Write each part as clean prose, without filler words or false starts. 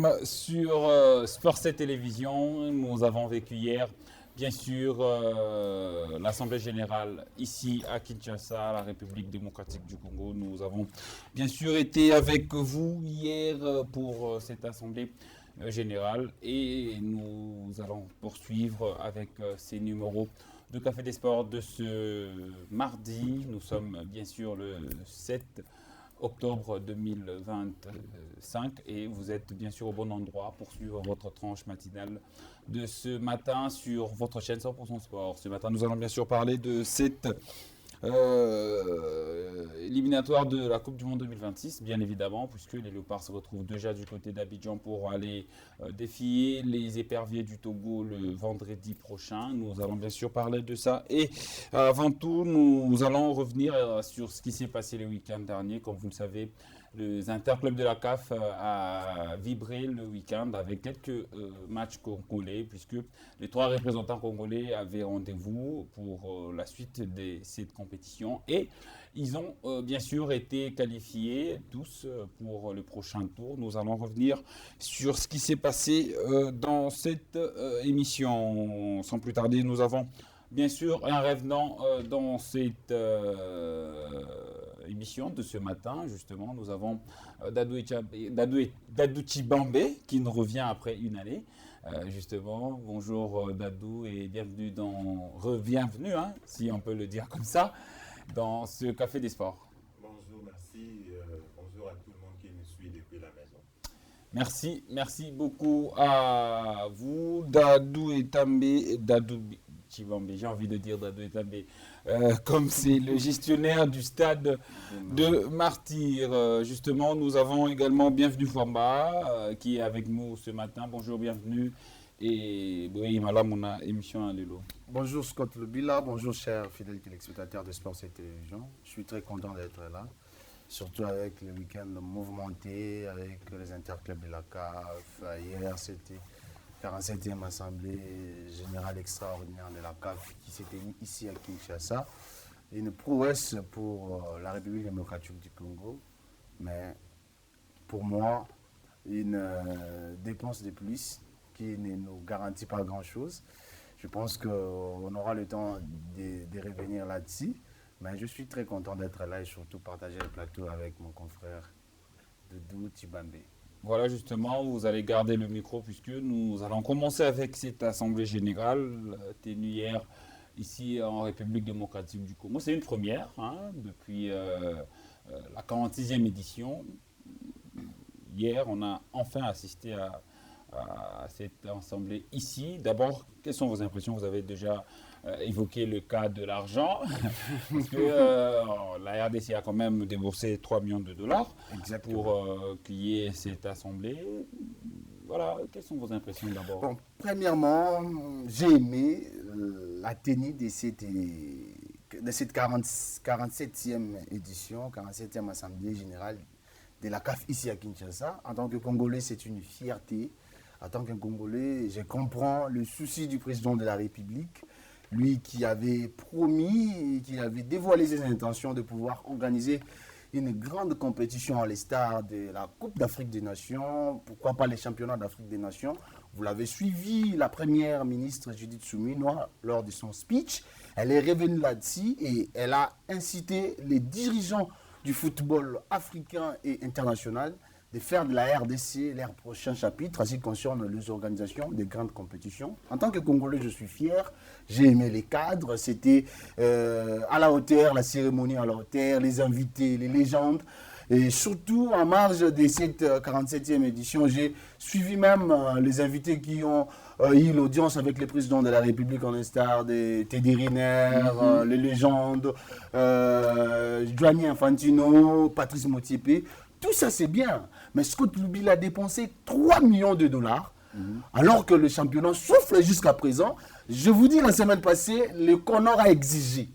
sommes sur Sport 7 Télévision. Nous avons vécu hier, bien sûr, l'Assemblée Générale ici à Kinshasa, la République démocratique du Congo. Nous avons bien sûr été avec vous hier pour cette Assemblée Générale et nous allons poursuivre avec ces numéros de Café des Sports de ce mardi. Nous sommes bien sûr le 7 octobre 2025 et vous êtes bien sûr au bon endroit pour suivre votre tranche matinale de ce matin sur votre chaîne 100% Sport. Ce matin, nous allons bien sûr parler de cette éliminatoire de la Coupe du Monde 2026, bien évidemment, puisque les Léopards se retrouvent déjà du côté d'Abidjan pour aller défier les éperviers du Togo le vendredi prochain. Nous allons bien sûr parler de ça. Et avant tout, nous allons revenir sur ce qui s'est passé le week-end dernier. Comme vous le savez, les interclubs de la CAF a vibré le week-end avec quelques matchs congolais, puisque les 3 représentants congolais avaient rendez-vous pour la suite de cette compétition. Et ils ont bien sûr été qualifiés tous pour le prochain tour. Nous allons revenir sur ce qui s'est passé dans cette émission. Sans plus tarder, nous avons bien sûr un revenant dans cette émission de ce matin. Justement, nous avons Dadou Tchibambe qui nous revient après une année. Justement, bonjour Dadou et bienvenue bienvenue, hein, si on peut le dire comme ça, dans ce Café des Sports. Bonjour, merci. Bonjour à tout le monde qui me suit depuis la maison. Merci beaucoup à vous, Dadou Tchibambe, j'ai envie de dire Dadou Etambe, comme c'est le gestionnaire du stade de Martyr. Justement, nous avons également Bienvenue Fwamba qui est avec nous ce matin. Bonjour, bienvenue. Et oui, madame, on a émission à Lelo. Bonjour Scott Lubila, bonjour chers fidèles téléspectateurs de Sport 7 Télévision. Je suis très content d'être là, surtout avec le week-end mouvementé, avec les interclubs de la CAF. Hier, c'était 47e Assemblée Générale Extraordinaire de la CAF qui s'était ici à Kinshasa. Une prouesse pour la République démocratique du Congo, mais pour moi, une dépense de plus qui ne nous garantit pas grand-chose. Je pense qu'on aura le temps de revenir là-dessus, mais je suis très content d'être là et surtout partager le plateau avec mon confrère Dadou Tchibambe. Voilà, justement, vous allez garder le micro puisque nous allons commencer avec cette Assemblée Générale tenue hier ici en République démocratique du Congo. C'est une première depuis la 46e édition. Hier, on a enfin assisté à cette assemblée ici. D'abord, quelles sont vos impressions? Vous avez déjà évoqué le cas de l'argent, parce que la RDC a quand même déboursé 3 millions de dollars pour qu'il y ait cette assemblée. Voilà, quelles sont vos impressions d'abord? Bon, premièrement, j'ai aimé la tenue de cette 47e édition, 47e Assemblée Générale de la CAF ici à Kinshasa. En tant que Congolais, c'est une fierté. En tant qu'un Congolais, je comprends le souci du président de la République, lui qui avait promis, qui avait dévoilé ses intentions de pouvoir organiser une grande compétition à l'instar de la Coupe d'Afrique des Nations, pourquoi pas les championnats d'Afrique des Nations. Vous l'avez suivi, la première ministre Judith Suminwa, lors de son speech, elle est revenue là-dessus et elle a incité les dirigeants du football africain et international de faire de la RDC leur prochain chapitre en ce qui concerne les organisations des grandes compétitions. En tant que Congolais, je suis fier. J'ai aimé les cadres. C'était à la hauteur, la cérémonie à la hauteur, les invités, les légendes. Et surtout, en marge de cette 47e édition, j'ai suivi même les invités qui ont eu l'audience avec le président de la République, en instar de Teddy Riner, les légendes, Gianni Infantino, Patrice Motsepe. Tout ça, c'est bien. Mais Scott Lubila a dépensé 3 millions de dollars, alors que le championnat souffle jusqu'à présent. Je vous dis, la semaine passée, le Conor a exigé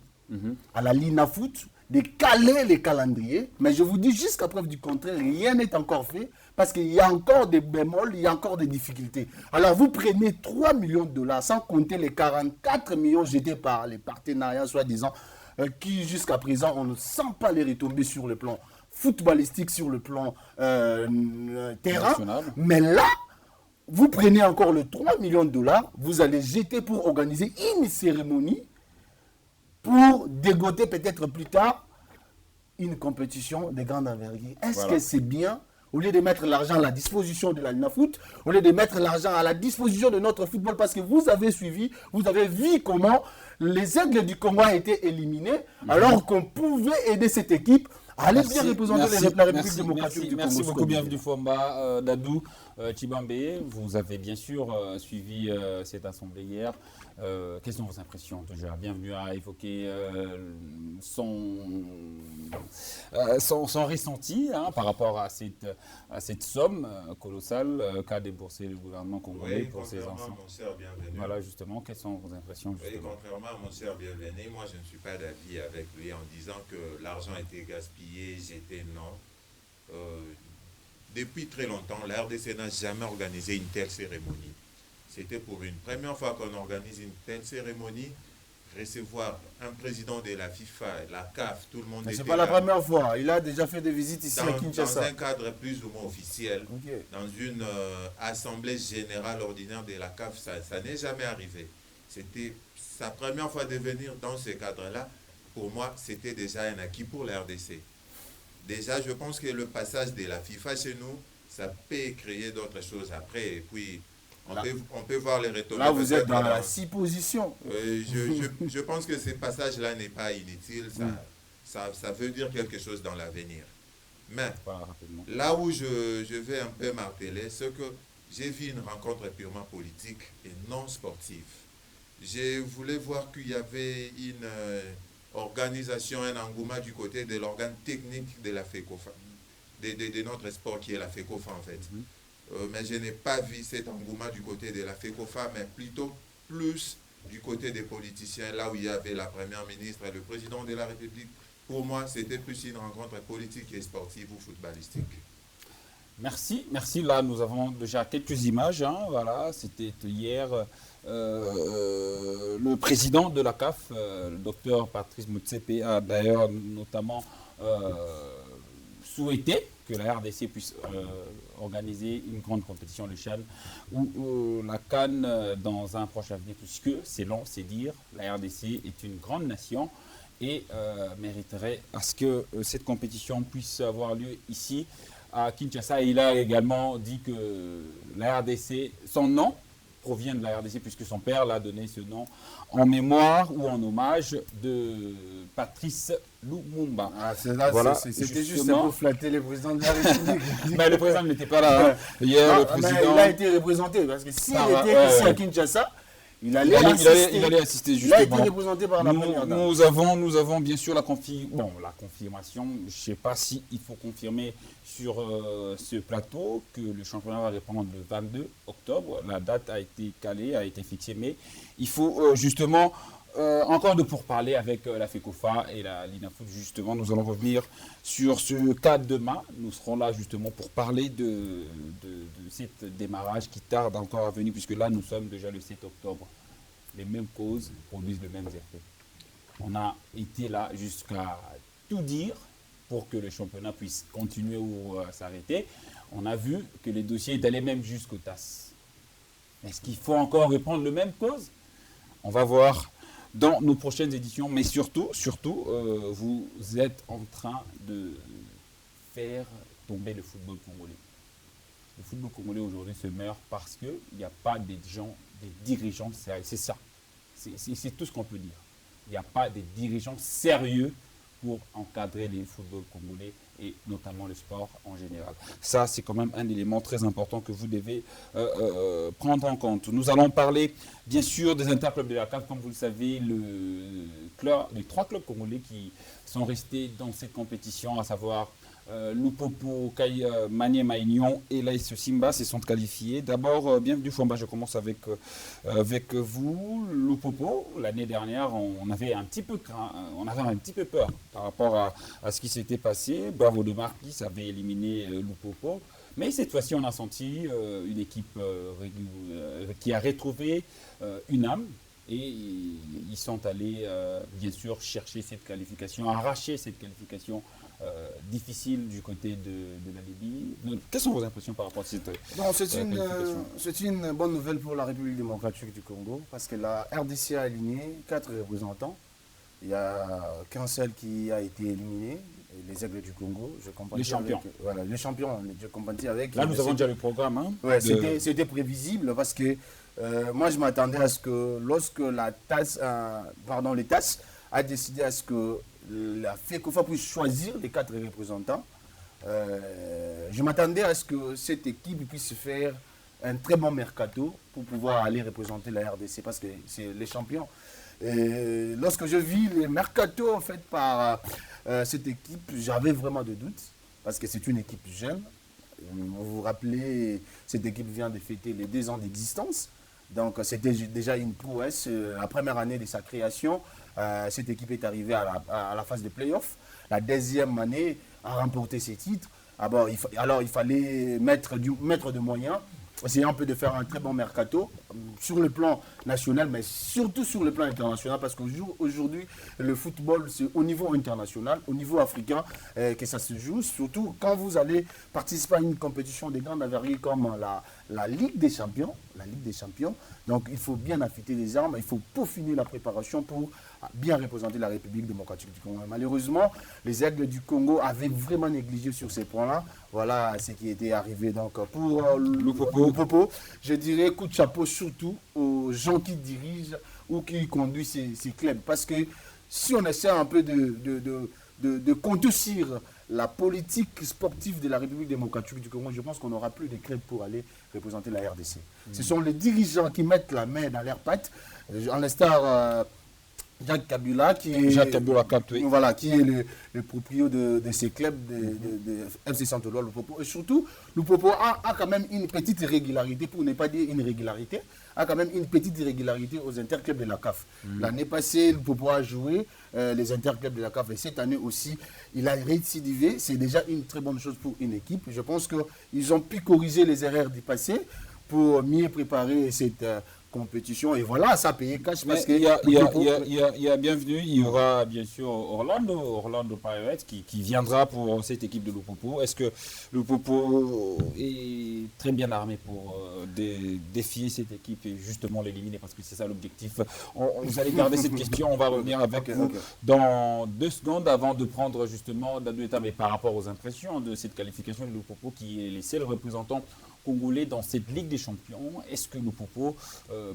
à la Lina Foot de caler les calendriers. Mais je vous dis, jusqu'à preuve du contraire, rien n'est encore fait parce qu'il y a encore des bémols, il y a encore des difficultés. Alors, vous prenez 3 millions de dollars sans compter les 44 millions jetés par les partenariats, soi-disant, qui jusqu'à présent, on ne sent pas les retombées sur le plan footballistique, sur le plan terrain. National. Mais là, vous prenez encore le 3 millions de dollars, vous allez jeter pour organiser une cérémonie pour dégoter peut-être plus tard une compétition de grande envergure. Est-ce Voilà. que c'est bien, au lieu de mettre l'argent à la disposition de la Linafoot, au lieu de mettre l'argent à la disposition de notre football, parce que vous avez suivi, vous avez vu comment les Aigles du Congo ont été éliminés, alors qu'on pouvait aider cette équipe à aller bien représenter la République démocratique du Congo. Merci beaucoup, bienvenue Fomba, Dadou, Chibambe. Vous avez bien sûr suivi cette assemblée hier. Quelles sont vos impressions déjà? Bienvenue à évoquer son ressenti par rapport à cette somme colossale qu'a déboursé le gouvernement congolais pour ses enfants. Mon cher bienvenu. Voilà, justement, quelles sont vos impressions Oui, justement? contrairement à mon cher bienvenu, moi je ne suis pas d'avis avec lui en disant que l'argent a été gaspillé, j'étais non. Depuis très longtemps, la RDC n'a jamais organisé une telle cérémonie. C'était pour une première fois qu'on organise une telle cérémonie. Recevoir un président de la FIFA, la CAF, tout le monde Mais était c'est pas la là. première fois. Il a déjà fait des visites ici à Dans Kinshasa. un cadre plus ou moins officiel, Ok. dans une assemblée générale ordinaire de la CAF, ça n'est jamais arrivé. C'était sa première fois de venir dans ce cadre-là. Pour moi, c'était déjà un acquis pour la RDC. Déjà, je pense que le passage de la FIFA chez nous, ça peut créer d'autres choses après. Et puis, on peut voir les retombées. Là, vous êtes peut-être dans la 6 position. je pense que ce passage-là n'est pas inutile. Ça veut dire quelque chose dans l'avenir. Mais Voilà, rapidement. là où je vais un peu marteler, c'est que j'ai vu une rencontre purement politique et non sportive. Je voulais voir qu'il y avait une organisation, un engouement du côté de l'organe technique de la FECOFA, de notre sport qui est la FECOFA en fait. Mais je n'ai pas vu cet engouement du côté de la FECOFA, mais plutôt plus du côté des politiciens, là où il y avait la première ministre et le président de la République. Pour moi, c'était plus une rencontre politique et sportive ou footballistique. Merci, merci. Là, nous avons déjà quelques images. Voilà, c'était hier le président de la CAF, le docteur Patrice Motsepe, a d'ailleurs notamment souhaité que la RDC puisse organiser une grande compétition, le CHAN, ou la CAN dans un proche avenir, puisque, c'est long, c'est dire, la RDC est une grande nation et mériterait à ce que cette compétition puisse avoir lieu ici à Kinshasa. Et il a également dit que la RDC, son nom provient de la RDC puisque son père l'a donné ce nom en mémoire ou en hommage de Patrice Lumumba. Ah, Voilà, c'était juste justement. pour flatter le président de la République. Mais le président n'était pas là. Hier, Ah, le mais président... il a été représenté parce que s'il Ah, était ouais, ici ouais. à Kinshasa, il Il allait allait assister Il a été justement. représenté par la première dame. Nous avons bien sûr la confirmation. Je ne sais pas s'il faut confirmer sur ce plateau que le championnat va reprendre le 22 octobre. La date a été calée, a été fixée, mais il faut justement encore de pourparler avec la FECOFA et la Linafoot. Justement, nous allons revenir sur ce cas demain. Nous serons là justement pour parler de cet démarrage qui tarde encore à venir, puisque là, nous sommes déjà le 7 octobre. Les mêmes causes produisent les mêmes effets. On a été là jusqu'à tout dire pour que le championnat puisse continuer ou s'arrêter. On a vu que les dossiers est allé même jusqu'aux TAS. Est-ce qu'il faut encore reprendre le même cause? On va voir dans nos prochaines éditions, mais surtout, vous êtes en train de faire tomber le football congolais. Le football congolais aujourd'hui se meurt parce qu'il n'y a pas des dirigeants sérieux. C'est ça. C'est tout ce qu'on peut dire. Il n'y a pas de dirigeants sérieux pour encadrer le football congolais et notamment le sport en général. Ça, c'est quand même un élément très important que vous devez prendre en compte. Nous allons parler, bien sûr, des interclubs de la CAF. Comme vous le savez, les 3 clubs congolais qui sont restés dans cette compétition, à savoir Lupopo, Maniema Union et l'AS Simba se sont qualifiés. D'abord, bienvenue Fomba, je commence avec vous. Lupopo, l'année dernière, on avait un petit peu peur par rapport à ce qui s'était passé. Bravo de Marquis avait éliminé Lupopo. Mais cette fois-ci, on a senti une équipe qui a retrouvé une âme, et ils sont allés bien sûr chercher cette qualification, arracher cette qualification difficile du côté de la Libye. Donc, quelles sont vos impressions par rapport à cette Non, qualification? c'est une bonne nouvelle pour la République démocratique du Congo parce que la RDC a aligné 4 représentants. Il n'y a qu'un seul qui a été éliminé, les Aigles du Congo. Je Les champions. Voilà, les champions, je compatis avec. Là, nous avons déjà le programme. Hein, ouais, c'était prévisible parce que moi, je m'attendais à ce que lorsque les TAS a décidé à ce que la FECOFA puisse choisir les 4 représentants, je m'attendais à ce que cette équipe puisse faire un très bon mercato pour pouvoir aller représenter la RDC parce que c'est les champions. Et lorsque je vis les mercatos faits par cette équipe, j'avais vraiment de doutes parce que c'est une équipe jeune. Vous vous rappelez, cette équipe vient de fêter les 2 ans d'existence. Donc c'était déjà une prouesse. La première année de sa création, cette équipe est arrivée à la phase de play-off. La 2e année a remporté ses titres. Alors il fallait mettre de moyens, essayer un peu de faire un très bon mercato sur le plan national, mais surtout sur le plan international, parce qu'aujourd'hui, le football, c'est au niveau international, au niveau africain, que ça se joue. Surtout quand vous allez participer à une compétition de grande envergure comme la Ligue des Champions. La Ligue des Champions. Donc, il faut bien affûter les armes, il faut peaufiner la préparation pour bien représenter la République démocratique du Congo. Malheureusement, les Aigles du Congo avaient vraiment négligé sur ces points-là. Voilà ce qui était arrivé. Donc, pour Lupopo, je dirais coup de chapeau surtout aux gens qui dirigent ou qui conduisent ces clubs. Parce que si on essaie un peu de conduire la politique sportive de la République démocratique du Congo, je pense qu'on n'aura plus de clubs pour aller représenter la RDC. Ce sont les dirigeants qui mettent la main dans leurs pattes, en l'instar Jacques Kabila, qui est le proprio de ces clubs de FC Saint-Éloi, Lupopo. Et surtout, Lupopo a quand même une petite irrégularité, pour ne pas dire une régularité, a quand même une petite irrégularité aux interclubs de la CAF. L'année passée, Lupopo a joué les interclubs de la CAF, et cette année aussi, il a récidivé. C'est déjà une très bonne chose pour une équipe. Je pense qu'ils ont pu corriger les erreurs du passé pour mieux préparer cette compétition, et voilà, ça a payé cash parce que il y a bienvenue, il y aura bien sûr Orlando Pirates qui viendra pour cette équipe de Lupopo. Est-ce que Lupopo est très bien armé pour défier cette équipe et justement l'éliminer, parce que c'est ça l'objectif? Vous allez garder cette question, on va revenir avec vous dans 2 secondes avant de prendre justement la 2 étapes. Mais par rapport aux impressions de cette qualification de Lupopo, qui est les seuls représentants congolais dans cette Ligue des Champions, est-ce que Lupopo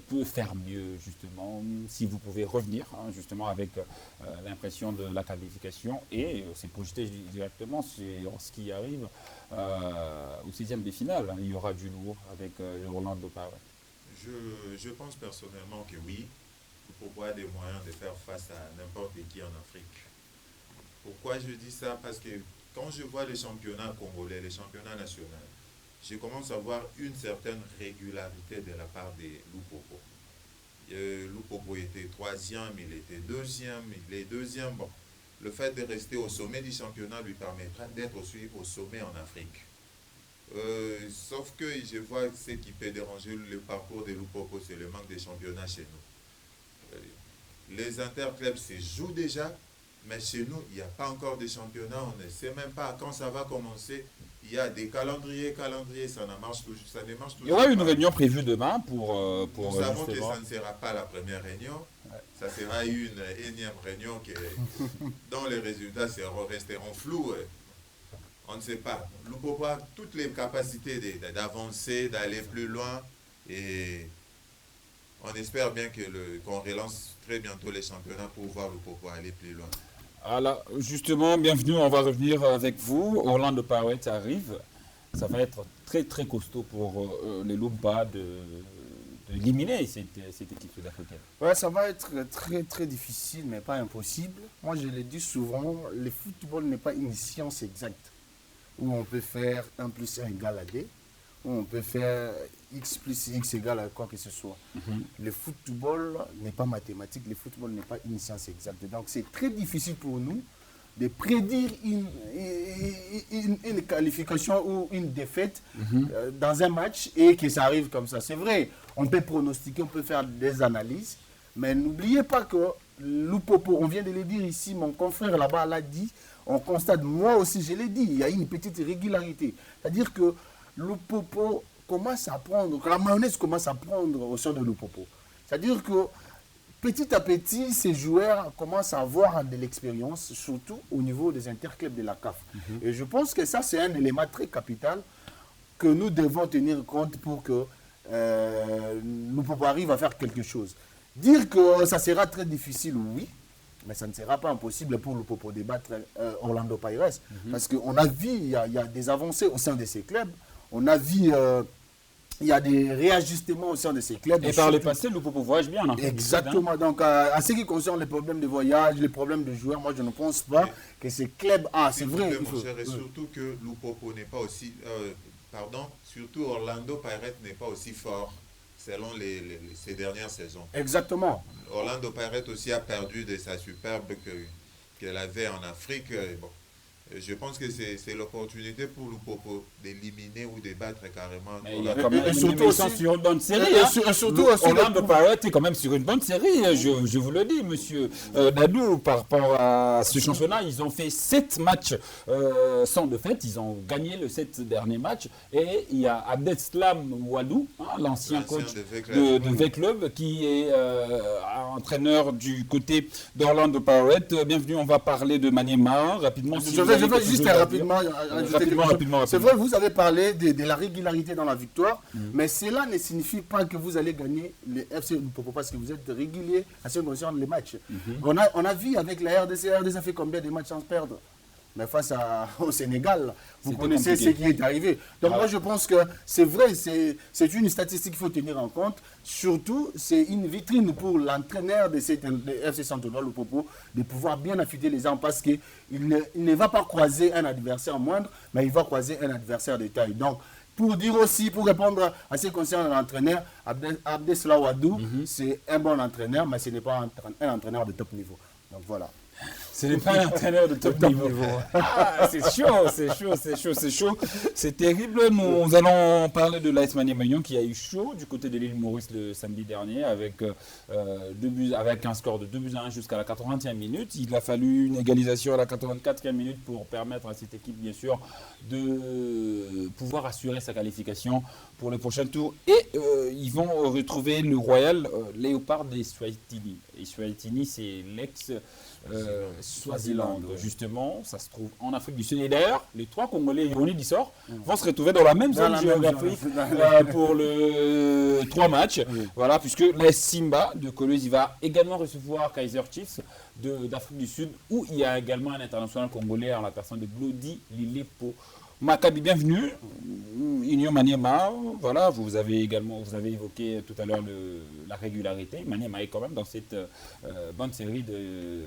peut faire mieux, justement, si vous pouvez revenir justement avec l'impression de la qualification et c'est projeté directement sur ce qui arrive au 6e des finales. Il y aura du lourd avec Orlando Pirates. Je pense personnellement que oui, Lupopo a des moyens de faire face à n'importe qui en Afrique. Pourquoi je dis ça? Parce que quand je vois les championnats congolais, les championnats nationaux, je commence à voir une certaine régularité de la part de Lupopo. Lupopo était 3e, il était 2e, il est 2e. Bon, le fait de rester au sommet du championnat lui permettra d'être aussi au sommet en Afrique. Sauf que je vois ce qui peut déranger le parcours de Lupopo, c'est le manque de championnats chez nous. Les interclubs se jouent déjà, mais chez nous, il n'y a pas encore de championnat. On ne sait même pas quand ça va commencer. Il y a des calendriers, ça ne marche toujours. Il y aura une réunion prévue demain pour nous savons que ça ne sera pas la première réunion. Ouais. Ça sera une énième réunion dont les résultats resteront flous. On ne sait pas. Lupopo a toutes les capacités d'avancer, d'aller plus loin. Et on espère bien qu'on relance très bientôt les championnats pour voir Lupopo aller plus loin. Alors, justement, bienvenue, on va revenir avec vous. Orlando Pirates arrive. Ça va être très très costaud pour les Lumba d'éliminer cette équipe sud-africaine. Ouais, ça va être très très difficile, mais pas impossible. Moi, je le dis souvent, le football n'est pas une science exacte, où on peut faire 1 + 1 = D, où on peut faire X + X = à quoi que ce soit. Le football n'est pas mathématique, le football n'est pas une science exacte. Donc c'est très difficile pour nous de prédire une qualification ou une défaite dans un match et que ça arrive comme ça. C'est vrai, on peut pronostiquer, on peut faire des analyses, Mais n'oubliez pas que Lupopo, on vient de le dire ici, mon confrère là-bas l'a dit, on constate, moi aussi je l'ai dit, il y a une petite irrégularité. C'est-à-dire que Lupopo commence à prendre, que la mayonnaise commence à prendre au sein de Lupopo. C'est-à-dire que petit à petit, ces joueurs commencent à avoir de l'expérience, surtout au niveau des interclubs de la CAF. Et je pense que ça, c'est un élément très capital que nous devons tenir compte pour que Lupopo arrive à faire quelque chose. Dire que ça sera très difficile, oui, mais ça ne sera pas impossible pour Lupopo de battre Orlando Pirates. Parce qu'on a vu, il y a des avancées au sein de ces clubs. On a vu, il y a des réajustements au sein de ces clubs. Et par le passé, Lupopo voyage bien. Hein. Exactement. Donc, à ce qui concerne les problèmes de voyage, les problèmes de joueurs, moi, je ne pense pas que ces clubs... Ah, c'est vrai. Mon cher, et surtout que Lupopo n'est pas aussi... surtout Orlando Pirates n'est pas aussi fort selon ces dernières saisons. Exactement. Orlando Pirates aussi a perdu de sa superbe qu'elle avait en Afrique. Bon, je pense que c'est l'opportunité pour Lupopo d'éliminer ou de battre carrément. Il y a quand même surtout ils sont sur une bonne série. Surtout Orlando Pirates est quand même sur une bonne série. Je vous le dis, monsieur Dadou, par rapport à ce championnat, ils ont fait 7 matchs sans défaite. Ils ont gagné le 7 derniers matchs. Et il y a Abdeslam Ouadou, l'ancien coach de V-Club, qui est entraîneur du côté d'Orlando Pirates. Bienvenue, on va parler de Maniema rapidement. Je vais juste rapidement rapidement. C'est vrai, vous avez parlé de la régularité dans la victoire, mais cela ne signifie pas que vous allez gagner les FC Lupopo parce que vous êtes régulier à ce qui concerne les matchs. On a vu avec la RDC a fait combien de matchs sans perdre? Mais face au Sénégal, vous connaissez compliqué. Ce qui est arrivé. Donc moi je pense que c'est vrai, c'est une statistique qu'il faut tenir en compte. Surtout, c'est une vitrine pour l'entraîneur de FC Santonal Lupopo de pouvoir bien affûter les armes parce qu'il ne va pas croiser un adversaire moindre, mais il va croiser un adversaire de taille. Donc, pour dire aussi, pour répondre à ce qui concerne l'entraîneur, Abdeslam Ouadou, c'est un bon entraîneur, mais ce n'est pas un entraîneur de top niveau. Donc voilà. Ce n'est pas un entraîneur de top niveau. Ah, c'est chaud. C'est terrible. Nous allons parler de l'AS Maniema qui a eu chaud du côté de l'île Maurice le samedi dernier avec un score de 2-1 jusqu'à la 80e minute. Il a fallu une égalisation à la 84e minute pour permettre à cette équipe, bien sûr, de pouvoir assurer sa qualification pour le prochain tour. Et ils vont retrouver le Royal Léopard des Swahili. Et Swahili, c'est l'ex... Swaziland, justement, ça se trouve en Afrique du Sud. Et d'ailleurs, les 3 Congolais Yoni d'Issor vont se retrouver dans la même zone géographique pour le 3 matchs. Voilà, puisque la Simba de Colosse va également recevoir Kaiser Chiefs d'Afrique du Sud, où il y a également un international congolais en la personne de Glody Lilepo. Maccabi, bienvenue. Union Maniema, voilà, vous avez évoqué tout à l'heure la régularité. Maniema est quand même dans cette bonne série de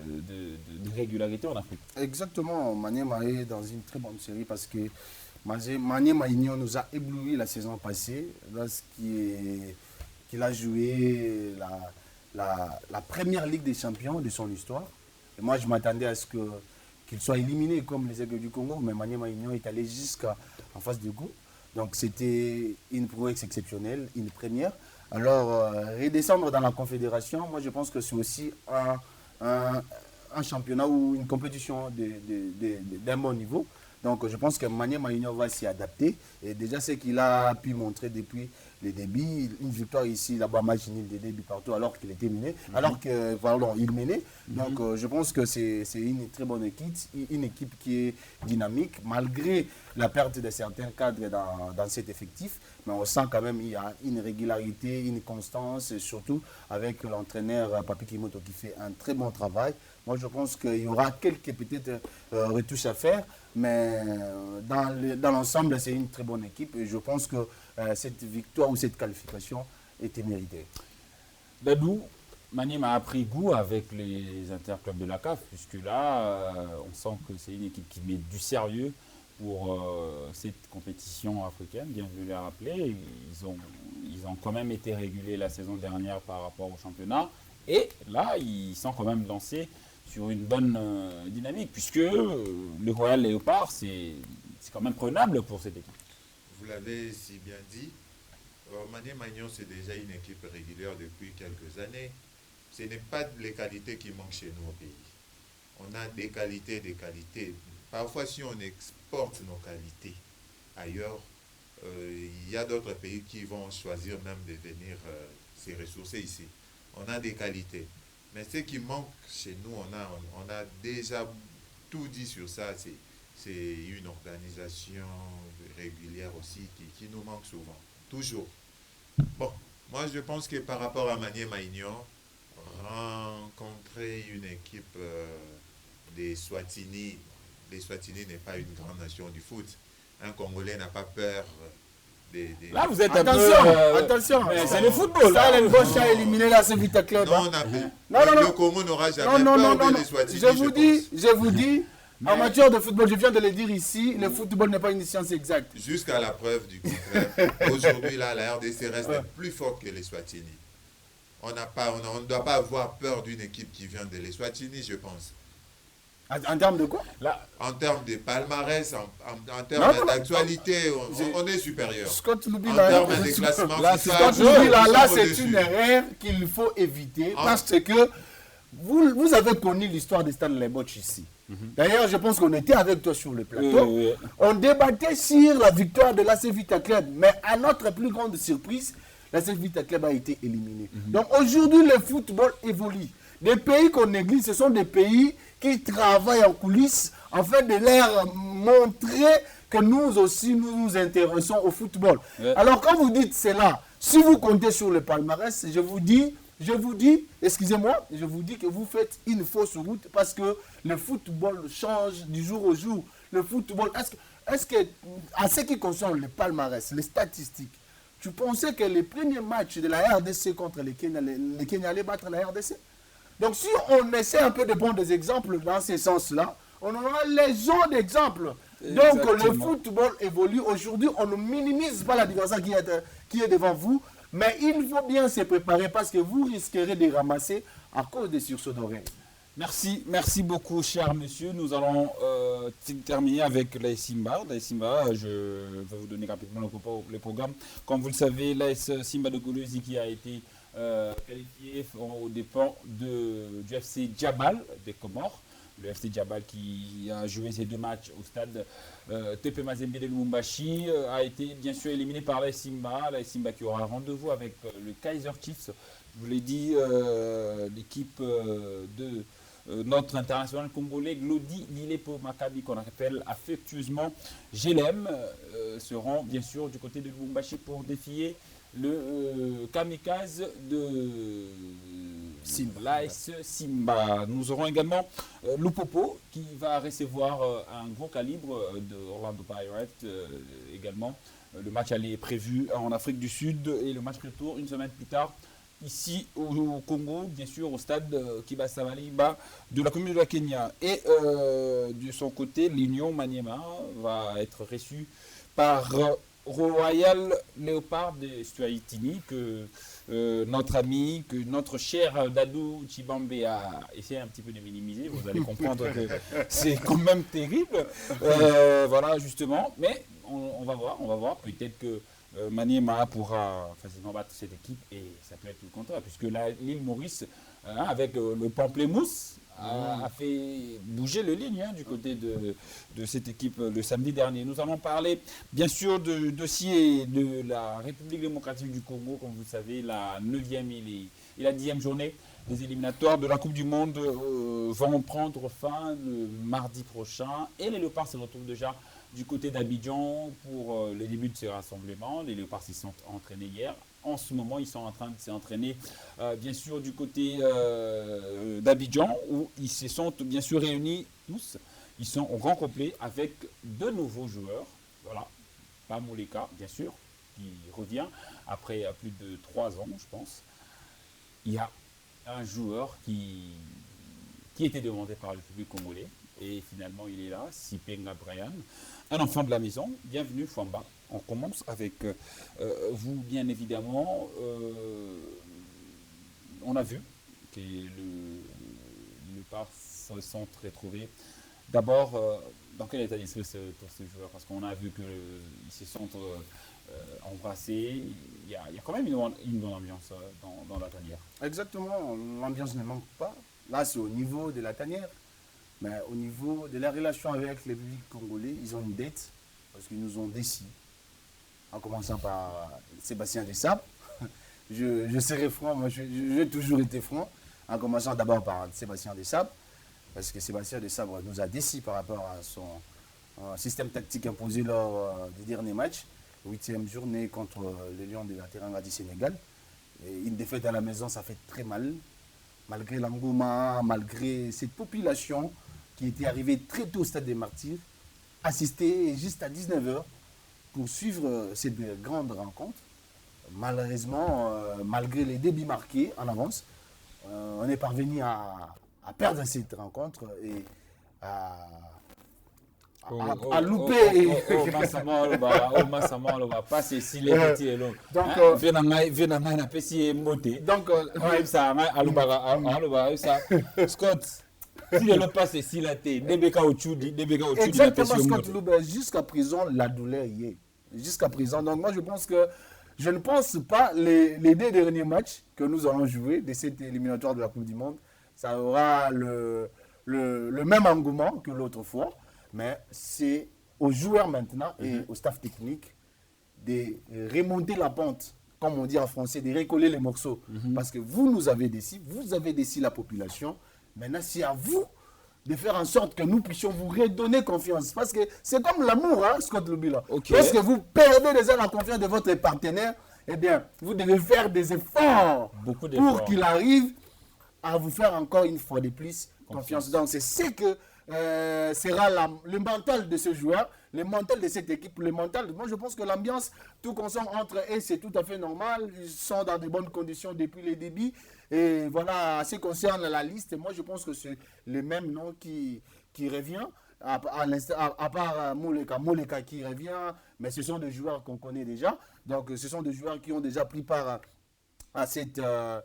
régularité en Afrique. Exactement, Maniema est dans une très bonne série parce que Maniema Union nous a ébloui la saison passée lorsqu'il a joué la première Ligue des Champions de son histoire. Et moi, je m'attendais à ce qu'il soit éliminé comme les Aigles du Congo, mais Maniema Union est allé jusqu'en phase de groupe. Donc c'était une prouesse exceptionnelle, une première. Alors, redescendre dans la confédération, moi je pense que c'est aussi un championnat ou une compétition d'un bon niveau. Donc je pense que Maniema Union va s'y adapter. Et déjà ce qu'il a pu montrer depuis le début, une victoire ici, là-bas, match nul de début partout alors qu'il était mené, il menait. Donc je pense que c'est une très bonne équipe qui est dynamique, malgré la perte de certains cadres dans cet effectif. Mais on sent quand même qu'il y a une régularité, une constance, et surtout avec l'entraîneur Papi Kimoto qui fait un très bon travail. Moi, je pense qu'il y aura quelques petites retouches à faire, mais dans l'ensemble, c'est une très bonne équipe. Et je pense que cette victoire ou cette qualification était méritée. Dadou, Maniema a pris goût avec les interclubs de la CAF, puisque là, on sent que c'est une équipe qui met du sérieux pour cette compétition africaine, bien vu le rappeler. Ils ont quand même été régulés la saison dernière par rapport au championnat. Et là, ils sont quand même lancés sur une bonne dynamique, puisque le Royal Léopard, c'est quand même prenable pour cette équipe. Vous l'avez si bien dit, Maniema Union, c'est déjà une équipe régulière depuis quelques années. ce n'est pas les qualités qui manquent chez nous au pays. On a des qualités, des qualités. Parfois, si on exporte nos qualités ailleurs, il y a d'autres pays qui vont choisir même de venir se ressourcer ici. On a des qualités. Mais ce qui manque chez nous, on a déjà tout dit sur ça. C'est une organisation régulière aussi qui nous manque souvent. Toujours. Bon, moi je pense que par rapport à Maniema Union, rencontrer une équipe des Swatini, les Swatini n'est pas une grande nation du foot. Un Congolais n'a pas peur Là, vous êtes Attention, c'est le football. Ça, le gauche a éliminé la Vita Club. Non, le Congo n'aura jamais peur de les Swatini. Je vous dis, en matière de football, je viens de le dire ici, le football n'est pas une science exacte. Jusqu'à la preuve du contraire. Aujourd'hui, là, la RDC reste plus forte que les Swatini. On ne doit pas avoir peur d'une équipe qui vient de l'Eswatini, je pense. En termes de quoi? En termes de palmarès, en termes d'actualité, on est supérieur. Scott Loubi, en termes de classement là, c'est une erreur qu'il faut éviter parce que vous avez connu l'histoire des Stade Leboch ici. D'ailleurs, je pense qu'on était avec toi sur le plateau. On débattait sur la victoire de l'AC Vita Club, mais à notre plus grande surprise, l'AC Vita Club a été éliminé. Donc aujourd'hui, le football évolue. Les pays qu'on néglige, ce sont des pays qui travaillent en coulisses afin de leur montrer que nous aussi, nous nous intéressons au football. Alors quand vous dites cela, si vous comptez sur le palmarès, je vous dis, excusez-moi, je vous dis que vous faites une fausse route parce que le football change du jour au jour. Le football, est-ce que, à ce qui concerne le palmarès, les statistiques, tu pensais que les premiers matchs de la RDC contre les Kenya allaient battre la RDC? Donc si on essaie un peu de prendre des exemples dans ce sens-là, on aura les autres d'exemples. Donc le football évolue. Aujourd'hui, on ne minimise pas l'adversaire qui est devant vous, mais il faut bien se préparer parce que vous risquerez de ramasser à cause des sursauts d'oreilles. Merci beaucoup, cher monsieur. Nous allons terminer avec l'AS Simba. L'AS Simba, je vais vous donner rapidement le programme. Comme vous le savez, l'AS Simba de Golosi qui a été qualifié aux dépens du FC Djabal des Comores. Le FC Djabal qui a joué ses 2 matchs au stade TP Mazembe de Lubumbashi a été bien sûr éliminé par l'AS Simba. L'AS Simba qui aura rendez-vous avec le Kaiser Chiefs. Je vous l'ai dit, l'équipe de notre international congolais Glody Lilepo Maccabi, qu'on appelle affectueusement GLM, seront bien sûr du côté de Lubumbashi pour défier le kamikaze de l'AS Simba. Nous aurons également Lupopo qui va recevoir un gros calibre de Orlando Pirates également. Le match aller est prévu en Afrique du Sud et le match retour une semaine plus tard ici au Congo, bien sûr au stade Kibasa Maliba de la commune de la Kenya. Et de son côté, l'Union Maniema va être reçue par Royal Léopard de Swatini, que notre ami, que notre cher Dadou Chibambe a essayé un petit peu de minimiser. Vous allez comprendre que c'est quand même terrible. Voilà, justement. Mais on va voir. Peut-être que Maniema pourra facilement battre cette équipe et ça peut être le contraire, puisque l'île Maurice, avec le Pamplemousse, a fait bouger le ligne du côté de cette équipe le samedi dernier. Nous allons parler bien sûr du dossier de la République démocratique du Congo. Comme vous le savez, la 9e et la 10e journée des éliminatoires de la Coupe du Monde vont prendre fin le mardi prochain et les Léopards se retrouvent déjà du côté d'Abidjan pour le début de ces rassemblements. Les Léopards s'y sont entraînés hier. En ce moment, ils sont en train de s'entraîner, bien sûr, du côté d'Abidjan, où ils se sont bien sûr réunis tous. Ils sont au grand complet avec 2 nouveaux joueurs. Voilà, Pamoleka, bien sûr, qui revient après plus de 3 ans, je pense. Il y a un joueur qui était demandé par le public congolais, et finalement, il est là, Sipenga Brian, un enfant de la maison. Bienvenue, Fwamba. On commence avec vous, bien évidemment. On a vu que le Léopard se sont retrouvés. D'abord, dans quel état d'esprit pour ce joueur? Parce qu'on a vu qu'ils se sont embrassés. Il y a quand même une bonne ambiance dans la tanière. Exactement, l'ambiance ne manque pas. Là, c'est au niveau de la tanière. Mais au niveau de la relation avec les publics congolais, ils ont une dette parce qu'ils nous ont déçus. En commençant par Sébastien Desabre. Je serai franc, moi j'ai toujours été franc. En commençant d'abord par Sébastien Desabre. Parce que Sébastien Desabre nous a déçus par rapport à son système tactique imposé lors du dernier match. 8e journée contre les Lions de la Teranga du Sénégal. Et une défaite à la maison, ça fait très mal. Malgré l'engouement, malgré cette population qui était arrivée très tôt au Stade des Martyrs, assistée juste à 19h pour suivre cette grande rencontre. Malheureusement, malgré les débits marqués en avance, on est parvenu à perdre cette rencontre et à louper. Pas si les petits donc Scott si le passe si la té exactement Scott Louba jusqu'à présent la douleur y est jusqu'à présent. Donc moi je ne pense pas les 2 derniers matchs que nous allons jouer de cette éliminatoire de la Coupe du Monde, ça aura le même engouement que l'autre fois. Mais c'est aux joueurs maintenant et au staff technique de remonter la pente, comme on dit en français, de recoller les morceaux. Parce que vous nous avez déçus, vous avez déçu la population. Maintenant, c'est à vous de faire en sorte que nous puissions vous redonner confiance. Parce que c'est comme l'amour, hein, Scott Lubila. Okay. Lorsque vous perdez déjà la confiance de votre partenaire, eh bien, vous devez faire des efforts pour qu'il arrive à vous faire encore une fois de plus confiance. Donc, c'est ce que sera le mental de ce joueur, le mental de cette équipe, le mental. Moi, je pense que l'ambiance, tout consent entre eux, c'est tout à fait normal. Ils sont dans de bonnes conditions depuis les débuts. Et voilà, en ce qui concerne la liste, moi, je pense que c'est le même nom qui revient. À part Moleka qui revient, mais ce sont des joueurs qu'on connaît déjà. Donc, ce sont des joueurs qui ont déjà pris part à cette... à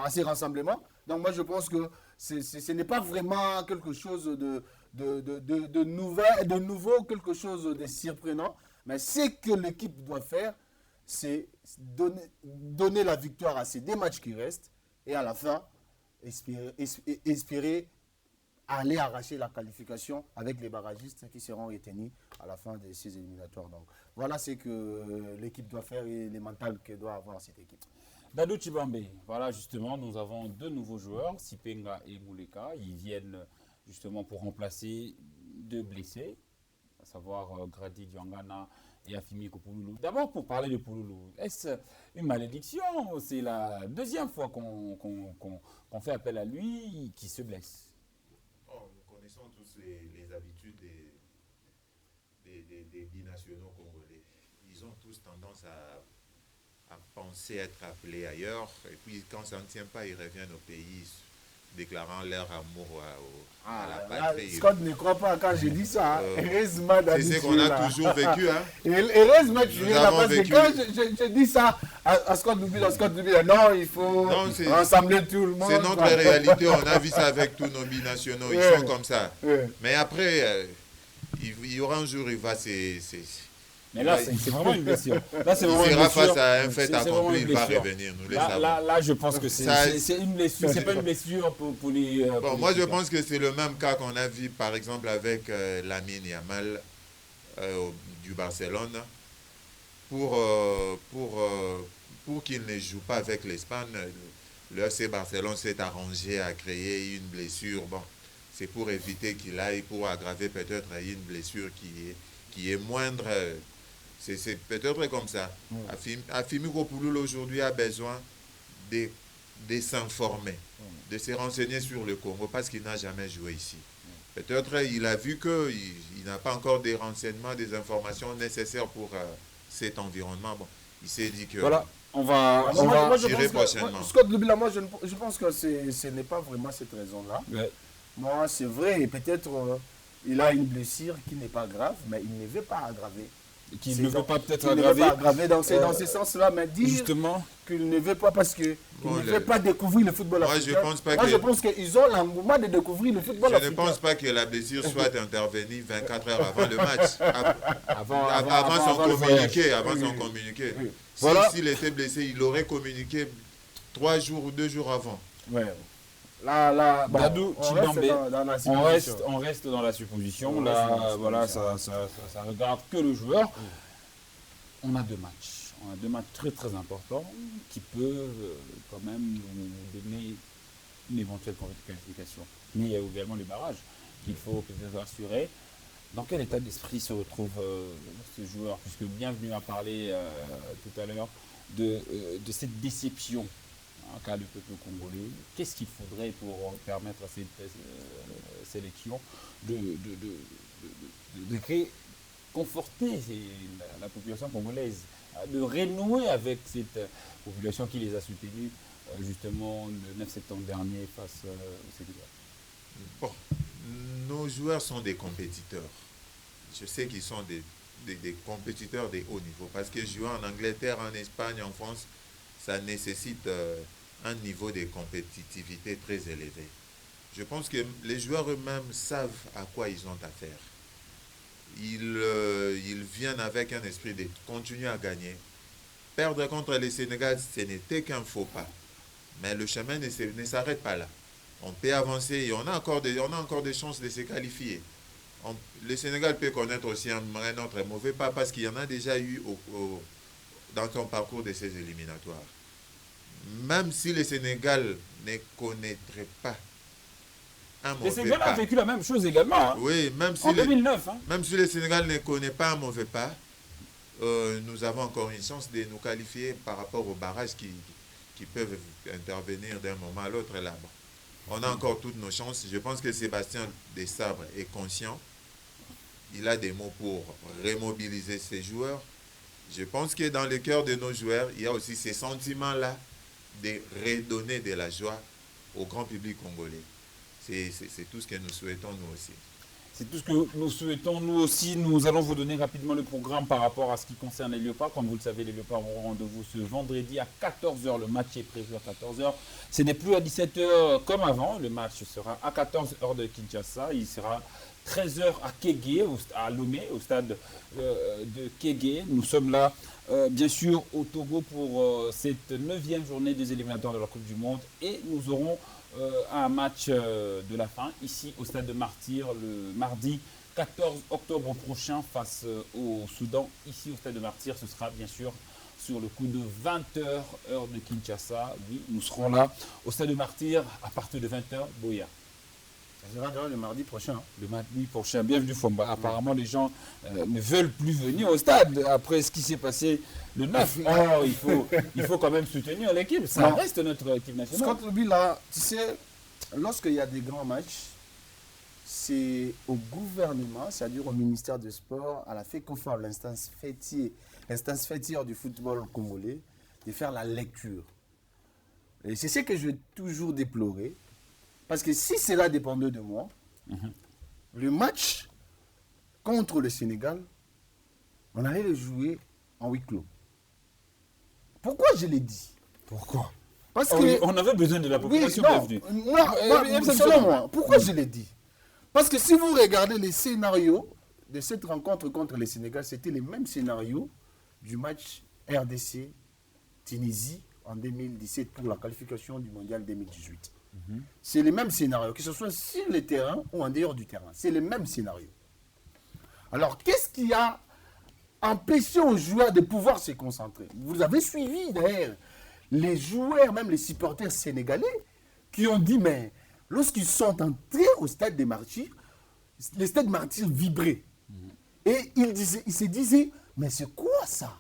ces rassemblements. Donc moi je pense que ce n'est pas vraiment quelque chose de nouveau, quelque chose de surprenant, mais ce que l'équipe doit faire, c'est donner la victoire à ces 2 matchs qui restent et à la fin espérer aller arracher la qualification avec les barragistes qui seront retenus à la fin de ces éliminatoires. Donc voilà ce que l'équipe doit faire et le mental que doit avoir cette équipe. Dadou Tchibambe, voilà justement, nous avons 2 nouveaux joueurs, Sipenga et Mouleka. Ils viennent justement pour remplacer 2 blessés, à savoir Grady Diangana et Afimi Pouloulou. D'abord, pour parler de Pouloulou, est-ce une malédiction? C'est la 2e fois qu'on fait appel à lui qui se blesse. Nous connaissons tous les habitudes des binationaux congolais. Ils ont tous tendance à penser être appelés ailleurs. Et puis quand ça ne tient pas, ils reviennent au pays déclarant leur amour à la patrie. Scott ne croit pas quand je dis ça. Heureusement, c'est ce qu'on a toujours vécu. Hein. Heureusement, tu es là parce que quand je dis ça à Scott Lubila, non, il faut rassembler tout le monde. C'est notre réalité. On a vu ça avec tous nos binationaux. Ils sont comme ça. Mais après, il y aura un jour, il va mais là, c'est vraiment une blessure. Là, c'est vraiment il une sera blessure. face à un fait accompli, il va revenir. Nous le savons. Là, je pense que c'est une blessure. C'est pas une blessure pour les. Bon, moi, je pense que c'est le même cas qu'on a vu, par exemple, avec Lamine Yamal du Barcelone. Pour qu'il ne joue pas avec l'Espagne, le FC Barcelone s'est arrangé à créer une blessure. Bon, c'est pour éviter qu'il aille, pour aggraver peut-être une blessure qui est moindre. C'est peut-être comme ça. Afimi Pouloulou aujourd'hui a besoin de s'informer, de se renseigner sur le Congo parce qu'il n'a jamais joué ici. Peut-être il a vu qu'il n'a pas encore des renseignements, des informations nécessaires pour cet environnement. Bon, il s'est dit que voilà, on va tirer prochainement. Scott Lubila, moi je pense que ce n'est pas vraiment cette raison-là. Ouais. Moi, c'est vrai, peut-être il a une blessure qui n'est pas grave, mais il ne veut pas aggraver Qu'il ne veut pas peut-être qu'il ne veut pas aggraver. aggraver dans ces sens-là, mais dire Justement. qu'il ne veut pas parce qu'il Bon, ne veut pas découvrir le football Moi, africain. je pense pas Moi, que- je pense qu'ils ont l'engouement de découvrir le football Je africain. ne pense pas que la blessure soit intervenue 24 heures avant le match. Avant son le voyage. communiqué. Avant Oui, son oui. communiqué. Oui. Si- Voilà. S'il était blessé, il aurait communiqué 3 jours ou 2 jours avant. Ouais. Là, bon, Dadou on reste Chibambe, dans la on situation. reste dans la supposition. On Là, reste dans la voilà, supposition. ça regarde que le joueur. On a 2 matchs. On a 2 matchs très très importants qui peuvent quand même nous donner une éventuelle qualification. Mais il y a également les barrages qu'il faut peut-être assurer. Dans quel état d'esprit se retrouve ce joueur? Puisque Bienvenu a parlé tout à l'heure de cette déception qu'a le peuple congolais. Qu'est-ce qu'il faudrait pour permettre à cette sélection de conforter la population congolaise, de renouer avec cette population qui les a soutenus justement le 9 septembre dernier face au Sénégal? Bon, nos joueurs sont des compétiteurs. Je sais qu'ils sont des compétiteurs de haut niveau. Parce que jouer en Angleterre, en Espagne, en France, ça nécessite un niveau de compétitivité très élevé. Je pense que les joueurs eux-mêmes savent à quoi ils ont affaire. Ils viennent avec un esprit de continuer à gagner. Perdre contre les Sénégal, ce n'était qu'un faux pas. Mais le chemin ne s'arrête pas là. On peut avancer et on a encore des chances de se qualifier. Le Sénégal peut connaître aussi un autre mauvais pas parce qu'il y en a déjà eu dans son parcours de ces éliminatoires. Même si le Sénégal ne connaîtrait pas un Le mauvais Sénégal a pas. vécu la même chose également hein, Oui, même si, en 2009. même si le Sénégal ne connaît pas un mauvais pas, nous avons encore une chance de nous qualifier par rapport aux barrages qui peuvent intervenir d'un moment à l'autre là-bas. On a encore toutes nos chances. Je pense que Sébastien Desabre est conscient. Il a des mots pour remobiliser ses joueurs. Je pense que dans le cœur de nos joueurs, il y a aussi ces sentiments-là de redonner de la joie au grand public congolais. C'est tout ce que nous souhaitons nous aussi. C'est tout ce que nous souhaitons nous aussi. Nous allons vous donner rapidement le programme par rapport à ce qui concerne les Léopards. Comme vous le savez, les Léopards auront rendez-vous ce vendredi à 14h. Le match est prévu à 14h. Ce n'est plus à 17h comme avant. Le match sera à 14h de Kinshasa. Il sera 13h à Kégué, à Lomé, au stade de Kégué. Nous sommes là, bien sûr, au Togo pour cette 9e journée des éliminatoires de la Coupe du Monde. Et nous aurons un match de la fin ici au stade de Martyr le mardi 14 octobre prochain face au Soudan. Ici au stade de Martyr, ce sera bien sûr sur le coup de 20h heure de Kinshasa. Oui, nous serons là au stade de Martyr à partir de 20h. Boya. Ça sera d'ailleurs le mardi prochain. Le mardi prochain, bienvenue Fomba. Apparemment, les gens ne veulent plus venir au stade après ce qui s'est passé le 9. Oh, il faut quand même soutenir l'équipe. Ça Non. reste notre équipe nationale. Scott Lobby, là, tu sais, lorsqu'il y a des grands matchs, c'est au gouvernement, c'est-à-dire au ministère du Sport, à la FECOFA, l'instance fêtière du football congolais, de faire la lecture. Et c'est ce que je vais toujours déplorer. Parce que si cela dépendait de moi, le match contre le Sénégal, on allait le jouer en huis clos. Pourquoi je l'ai dit? Pourquoi? Parce que On avait besoin de la population bienvenue. Selon moi, pourquoi je l'ai dit? Parce que si vous regardez les scénarios de cette rencontre contre le Sénégal, c'était les mêmes scénarios du match RDC-Tunisie en 2017 pour la qualification du Mondial 2018. C'est les mêmes scénarios, que ce soit sur le terrain ou en dehors du terrain. C'est les mêmes scénarios. Alors, qu'est-ce qui a empêché aux joueurs de pouvoir se concentrer? Vous avez suivi d'ailleurs les joueurs, même les supporters sénégalais, qui ont dit, mais lorsqu'ils sont entrés au stade des Martyrs, le stade des Martyrs vibrait. Et ils se disaient, mais c'est quoi ça?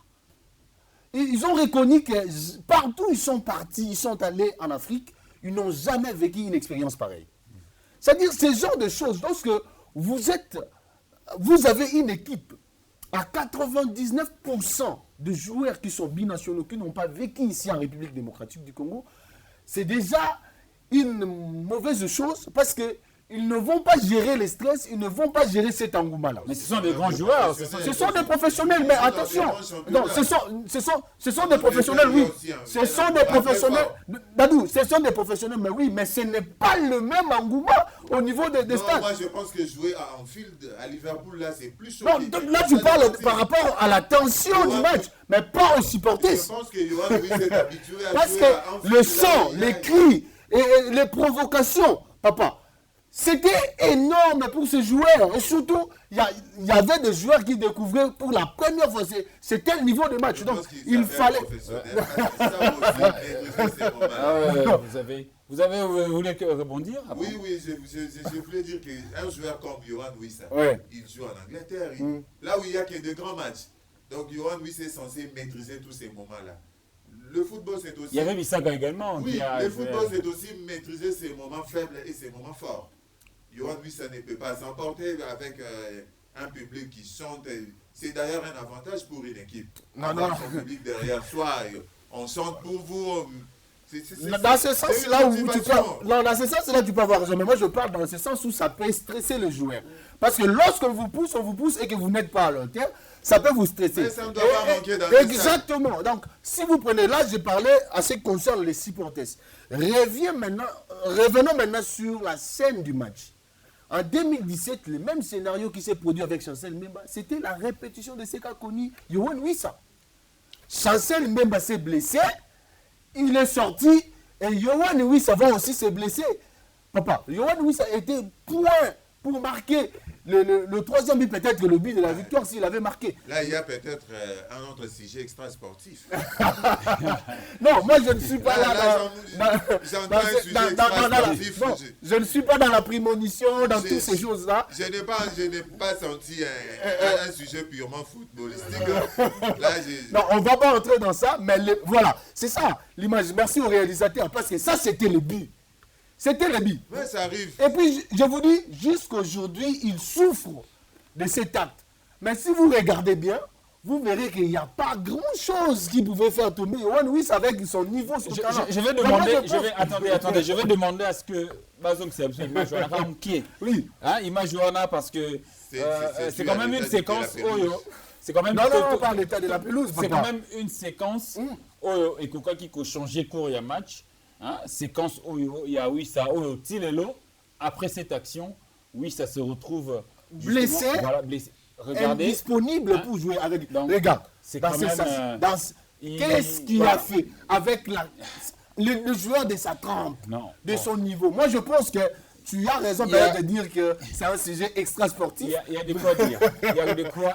Et ils ont reconnu que partout où ils sont partis, ils sont allés en Afrique, ils n'ont jamais vécu une expérience pareille. C'est-à-dire, ce genre de choses, lorsque vous avez une équipe à 99% de joueurs qui sont binationaux, qui n'ont pas vécu ici en République démocratique du Congo, c'est déjà une mauvaise chose parce qu'ils ils ne vont pas gérer les stress, ils ne vont pas gérer cet engouement-là. Mais ce sont des grands joueurs. Ce sont des professionnels, mais attention. Non, ce sont des professionnels, oui. Ce sont des professionnels. Dadou, ce sont des professionnels, mais oui, mais ce n'est pas le même engouement au niveau des stades. Moi, je pense que jouer à Anfield, à Liverpool, là, c'est plus chaud. Non, là, tu parles par rapport à la tension du match, mais pas aux supporters. Je pense que Yohan Louis s'est habitué à Parce jouer à que Anfield. le son, les cris et les provocations, papa, c'était énorme pour ces joueurs. Et surtout, il y avait des joueurs qui découvraient pour la première fois. C'était le niveau de match. Donc, il fallait. Vous voulu rebondir? Oui, je voulais dire qu'un joueur comme Yohan Wissa, il joue en Angleterre. Là où il y a que de grands matchs. Donc, Yohan Wissa est censé maîtriser tous ces moments-là. Le football, c'est aussi. Il y avait Bissaka également. Oui, le football, c'est aussi maîtriser ses moments faibles et ses moments forts. Yohan Wissa ne peut pas s'emporter avec un public qui chante. C'est d'ailleurs un avantage pour une équipe. Non. Son public derrière soi, on chante pour vous. Dans ce sens-là où tu peux. Non, dans ce sens-là, tu peux avoir raison. Mais moi, je parle dans ce sens où ça peut stresser le joueur. Parce que lorsque on vous pousse et que vous n'êtes pas à long terme, ça peut vous stresser. Mais ça ne doit pas manquer dans le exactement. Donc, si vous prenez là, je parlais à ce qui concerne les supporters. Revenons maintenant sur la scène du match. En 2017, le même scénario qui s'est produit avec Chancel Mbemba, c'était la répétition de ce qu'a connu Yohan Wissa. Chancel Mbemba s'est blessé, il est sorti et Yohan Wissa va aussi se blesser. Papa, Yohan Wissa était point pour marquer le troisième but, peut-être le but de la victoire s'il avait marqué. Là, il y a peut-être un autre sujet extra-sportif. Non, moi je ne suis pas je ne suis pas dans la prémonition, dans toutes ces choses-là. Je n'ai pas senti un sujet purement footballistique. Là, non, on ne va pas entrer dans ça, mais voilà, c'est ça l'image. Merci au réalisateur, parce que ça, c'était le but. C'était le but. Ouais, ça arrive. Et puis, je vous dis, jusqu'aujourd'hui, il souffre de cet acte. Mais si vous regardez bien, vous verrez qu'il n'y a pas grand-chose qui pouvait faire tomber Yohan Wissa avec son niveau, son talent. Je vais demander, attendez, je vais demander à ce que Bazong c'est absolument qui est. Oui. Hein, image Johanna parce que c'est quand même une séquence. C'est quand même. Non, pas l'état de la pelouse. C'est quand même une séquence. Et quoi qu'il faut changer court il y a match. Hein, séquence où il y a Wissa, Tilelo, après cette action, Wissa se retrouve blessé, voilà, blessé. Regardez, indisponible pour jouer avec. Donc, regarde, qu'est-ce qu'il a fait avec le joueur de sa trempe, de son niveau. Moi, je pense que tu as raison de dire que c'est un sujet extra-sportif. Il y a de quoi dire.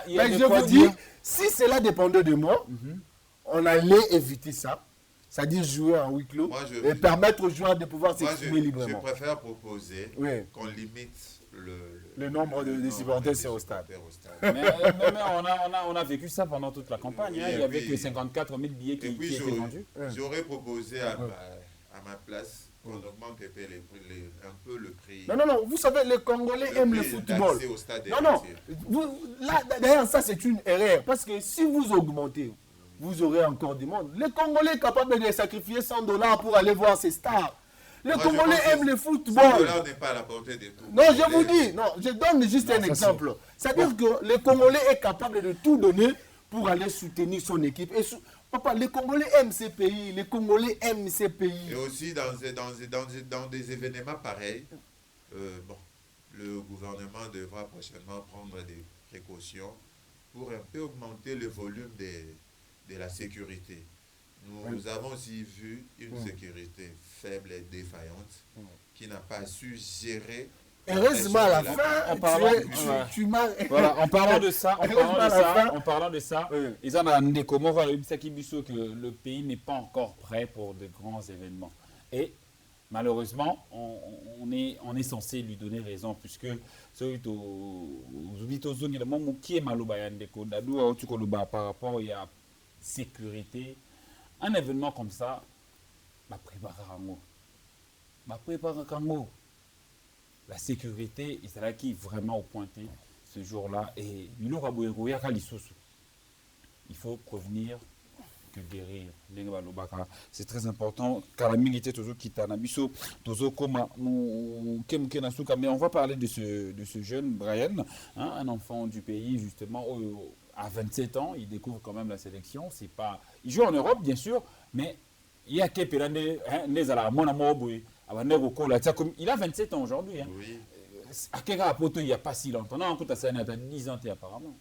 Mais je vous dis, si cela dépendait de moi, on allait éviter ça. C'est-à-dire jouer en huis clos et permettre aux joueurs de pouvoir s'exprimer librement. Je préfère proposer qu'on limite le nombre de supporters au stade. Mais on a vécu ça pendant toute la campagne. Il y avait que 54 000 billets qui étaient vendus. J'aurais proposé à ma place qu'on augmente un peu le prix. Non, vous savez, les Congolais aiment le football. Là, d'ailleurs, ça c'est une erreur. Parce que si vous augmentez, vous aurez encore du monde. Les Congolais sont capables de sacrifier $100 pour aller voir ces stars. Les Congolais aiment le football. $100 n'est pas à la portée de tout. Non, je vous dis, je donne juste un exemple. C'est-à-dire que les Congolais sont capables de tout donner pour aller soutenir son équipe. Et papa, les Congolais aiment ces pays. Les Congolais aiment ces pays. Et aussi, dans des événements pareils, le gouvernement devra prochainement prendre des précautions pour un peu augmenter le volume de la sécurité. Nous avons aussi vu une sécurité faible et défaillante qui n'a pas su gérer. Heureusement, à la fin, tu m'as. Voilà, en parlant de ça, ils ont un décomoro à que le pays n'est pas encore prêt pour de grands événements. Et malheureusement, on est censé lui donner raison, puisque par rapport à sécurité, un événement comme ça, la sécurité, il sera qui vraiment au pointé ce jour-là. Et il faut prévenir que guérir. C'est très important. Car la milité, mais on va parler de ce jeune Brian, hein, un enfant du pays, justement, à 27 ans. Il découvre quand même la sélection. C'est pas... Il joue en Europe, bien sûr, mais il y a quelques années, il a 27 ans aujourd'hui. Hein. Oui. À quel cas, il n'y a pas si longtemps. Non, écoute, ça a 10 ans apparemment.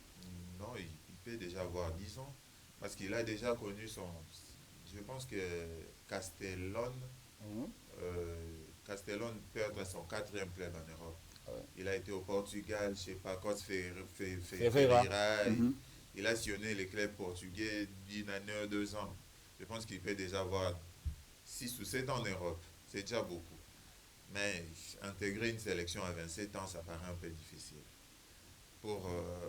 Non, il peut déjà avoir 10 ans. Parce qu'il a déjà connu son... Je pense que Castellón, Castellón peut être son 4e club en Europe. Ouais. Il a été au Portugal, je ne sais pas, Cos Ferreira. Il a sillonné les clubs portugais d'une année ou 2 ans. Je pense qu'il peut déjà avoir 6 ou 7 ans en Europe. C'est déjà beaucoup. Mais intégrer une sélection à 27 ans, ça paraît un peu difficile.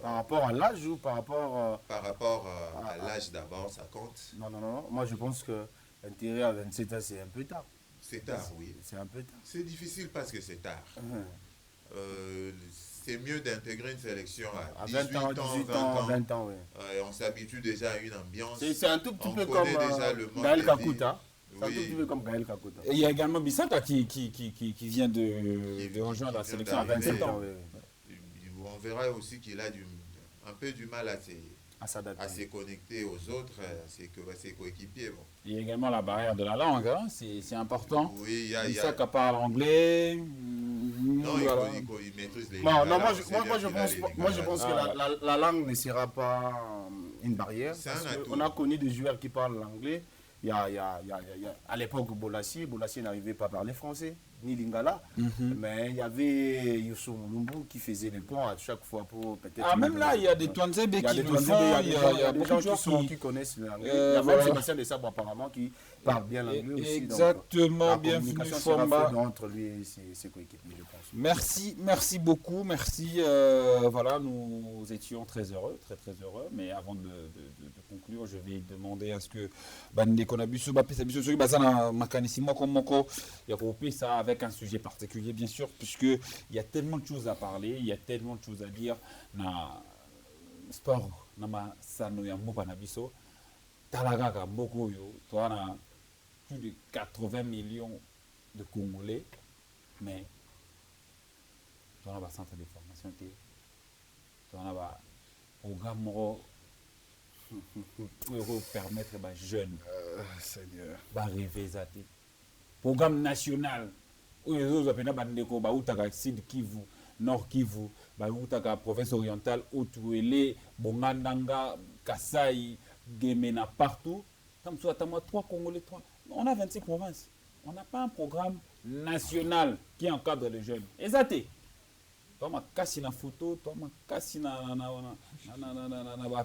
Par rapport à l'âge ou par rapport... Par rapport à l'âge d'abord, ça compte. Non. Moi, je pense que intégrer à 27 ans, c'est un peu tard. C'est tard, oui. C'est un peu tard. C'est difficile parce que c'est tard. C'est mieux d'intégrer une sélection à 18 20 ans, 20 ans, oui. On s'habitue déjà à une ambiance. C'est un tout petit peu comme Gaël Kakuta. C'est un tout petit peu comme Gaël Kakuta. Et il y a également Bissaka qui vient de rejoindre la sélection à 27 ans. On verra aussi qu'il a un peu du mal à se connecter aux autres, à ses coéquipiers. Bon. Il y a également la barrière de la langue, hein. C'est important. Oui, Bissaka parle anglais. Non, il maîtrise les langues. Moi, je pense que la langue ne sera pas une barrière. On a connu des joueurs qui parlent l'anglais. À l'époque, Bolassi n'arrivait pas à parler français, ni lingala, mais il y avait Youssou Moulumbu qui faisait les ponts à chaque fois pour peut-être... Ah, même là, il y a des Touanzebe qui le font, il y a beaucoup de gens qui connaissent l'anglais. Il y a même Sébastien Desabre apparemment qui parle bien l'anglais aussi. Exactement, bienvenue Fomba. Entre lui et ses coéquipiers, je pense. Merci beaucoup, merci. Voilà, nous étions très heureux, très heureux, mais avant de conclure, je vais demander à ce que ça avec un sujet particulier, bien sûr, puisqu'il y a tellement de choses à parler, il y a tellement de choses à dire. Na sport, nama sano ya mboka na biso, talagaka mboko yo, toi na plus de 80 millions de Congolais, mais toi na ba centre de formation, toi na ba programme moro pour permettre aux jeunes de rêver. Programme national où les autres appellent Sud Kivu, Nord Kivu, province orientale, Otuele, Bongandanga, Kasaï, Gemena, partout. Comme ça, 3 Congolais, 3. On a 26 provinces. On n'a pas un programme national qui encadre les jeunes. Exacté. Toi, ma casse na photo, toi, ma casse na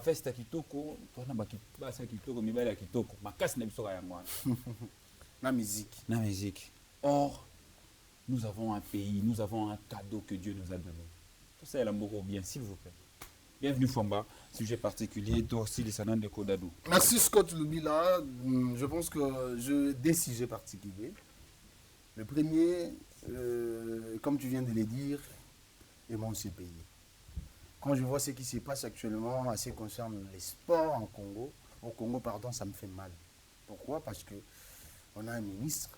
festa kitoko, toi, na bakibasa kitoko, mibala kitoko, ma casse na biso ya ngwana. La musique. Or, nous avons un pays, nous avons un cadeau que Dieu nous a donné. Tout ça, elle beaucoup bien, s'il vous plaît. Bienvenue Fomba, sujet particulier, toi aussi, les Sanan de Kodadou. Merci Scott Lubila. Je pense que j'ai des sujets particuliers. Le premier, comme tu viens de le dire, et mon pays. Quand je vois ce qui se passe actuellement en ce qui concerne les sports au Congo, pardon, ça me fait mal. Pourquoi? Parce que on a un ministre